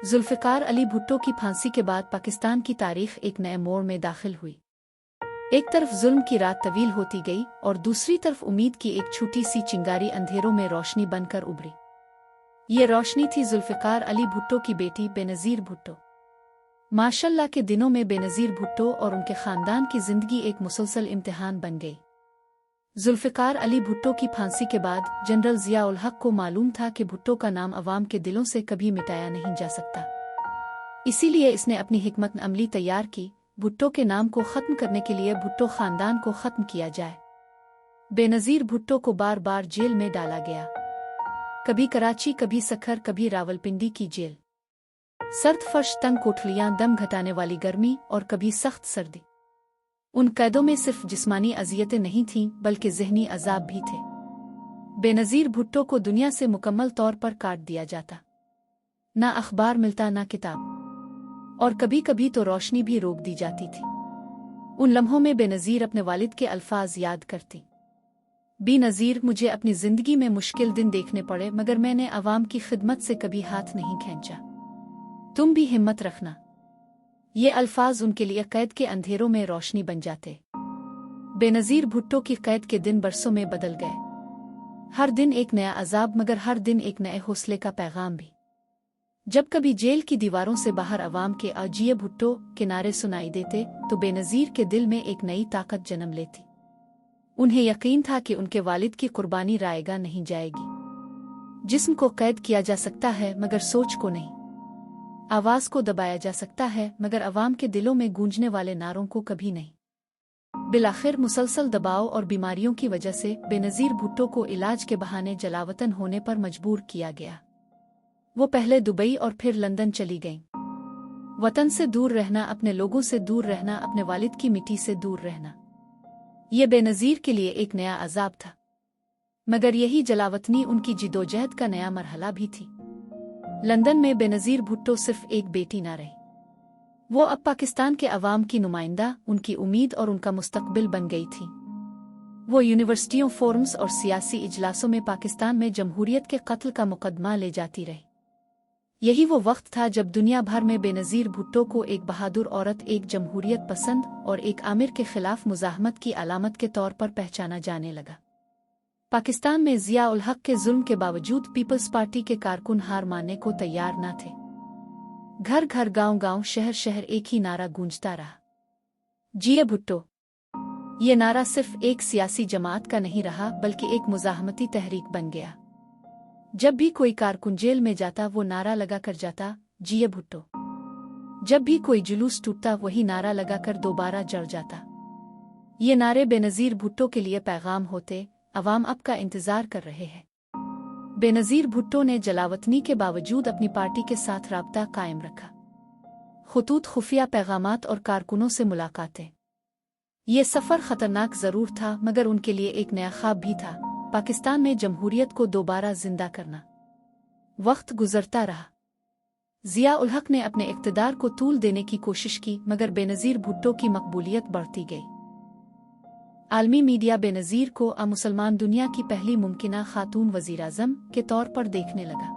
जुल्फ़िकार अली भुट्टो की फांसी के बाद पाकिस्तान की तारीख एक नए मोड़ में दाखिल हुई। एक तरफ जुल्म की रात तवील होती गई और दूसरी तरफ उम्मीद की एक छोटी सी चिंगारी अंधेरों में रोशनी बनकर उभरी। ये रोशनी थी जुल्फ़िकार अली भुट्टो की बेटी बेनज़ीर भुट्टो। माशाअल्लाह के दिनों में बेनज़ीर भुट्टो और उनके ख़ानदान की ज़िंदगी एक मुसलसल इम्तिहान बन गई। जुल्फ़िकार अली भुट्टो की फांसी के बाद जनरल ज़िया उल हक़ को मालूम था कि भुट्टो का नाम अवाम के दिलों से कभी मिटाया नहीं जा सकता। इसीलिए इसने अपनी हिकमत अमली तैयार की, भुट्टो के नाम को ख़त्म करने के लिए भुट्टो ख़ानदान को ख़त्म किया जाए। बेनज़ीर भुट्टो को बार बार जेल में डाला गया, कभी कराची, कभी सखर, कभी रावलपिंडी की जेल। सर्द फर्श, तंग कोठरियां, दम घटाने वाली गर्मी और कभी सख्त सर्दी। उन कैदों में सिर्फ जिस्मानी अजियतें नहीं थीं बल्कि ज़हनी अजाब भी थे। बेनज़ीर भुट्टो को दुनिया से मुकम्मल तौर पर काट दिया जाता, ना अखबार मिलता ना किताब, और कभी कभी तो रोशनी भी रोक दी जाती थी। उन लम्हों में बेनज़ीर अपने वालिद के अल्फाज याद करती, बेनज़ीर, मुझे अपनी ज़िंदगी में मुश्किल दिन देखने पड़े मगर मैंने अवाम की खिदमत से कभी हाथ नहीं खींचा, तुम भी हिम्मत रखना। ये अल्फाज उनके लिए कैद के अंधेरों में रोशनी बन जाते। बेनज़ीर भुट्टो की कैद के दिन बरसों में बदल गए। हर दिन एक नया अजाब, मगर हर दिन एक नए हौसले का पैगाम भी। जब कभी जेल की दीवारों से बाहर अवाम के अजिए भुट्टो के नारे सुनाई देते तो बेनज़ीर के दिल में एक नई ताकत जन्म लेती। उन्हें यकीन था कि उनके वालिद की कुर्बानी रायगा नहीं जाएगी। जिस्म को कैद किया जा सकता है मगर सोच को नहीं। आवाज को दबाया जा सकता है मगर अवाम के दिलों में गूंजने वाले नारों को कभी नहीं। बिलाखिर मुसलसल दबाव और बीमारियों की वजह से बेनज़ीर भुट्टो को इलाज के बहाने जलावतन होने पर मजबूर किया गया। वो पहले दुबई और फिर लंदन चली गईं। वतन से दूर रहना, अपने लोगों से दूर रहना, अपने वालिद की मिट्टी से दूर रहना, ये बेनज़ीर के लिए एक नया अजाब था, मगर यही जलावतनी उनकी जिदोजहद का नया मरहला भी थी। लंदन में बेनज़ीर भुट्टो सिर्फ एक बेटी न रही, वो अब पाकिस्तान के अवाम की नुमाइंदा, उनकी उम्मीद और उनका मुस्तकबिल बन गई थी। वो यूनिवर्सिटियों, फोरम्स और सियासी इजलासों में पाकिस्तान में जमहूरियत के कत्ल का मुकदमा ले जाती रही। यही वो वक्त था जब दुनिया भर में बेनज़ीर भुट्टो को एक बहादुर औरत, एक जमहूरियत पसंद और एक आमिर के खिलाफ मुज़ाहमत की अलामत के तौर पर पहचाना जाने लगा। पाकिस्तान में ज़िया उल हक़ के जुल्म के बावजूद पीपल्स पार्टी के कारकुन हार मानने को तैयार न थे। घर घर, गांव गांव, शहर शहर एक ही नारा गूंजता रहा, जिए भुट्टो। ये नारा सिर्फ एक सियासी जमात का नहीं रहा बल्कि एक मुज़ाहमती तहरीक बन गया। जब भी कोई कारकुन जेल में जाता वो नारा लगा कर जाता, जिए भुट्टो। जब भी कोई जुलूस टूटता वही नारा लगाकर दोबारा जड़ जाता। ये नारे बेनज़ीर भुट्टो के लिए पैगाम होते, अवाम अब का इंतजार कर रहे हैं। बेनज़ीर भुट्टो ने जलावतनी के बावजूद अपनी पार्टी के साथ राब्ता कायम रखा। खुतूत, खुफिया पैगामात और कारकुनों से मुलाकातें। ये सफ़र ख़तरनाक ज़रूर था मगर उनके लिए एक नया ख्वाब भी था, पाकिस्तान में जमहूरियत को दोबारा जिंदा करना। वक्त गुजरता रहा, ज़िया उल हक़ ने अपने इक़्तिदार को तूल देने की कोशिश की मगर बेनज़ीर भुट्टो की मकबूलियत बढ़ती गई। आलमी मीडिया बेनज़ीर को मुसलमान दुनिया की पहली मुमकिना खातून वज़ीर-ए-आज़म के तौर पर देखने लगा।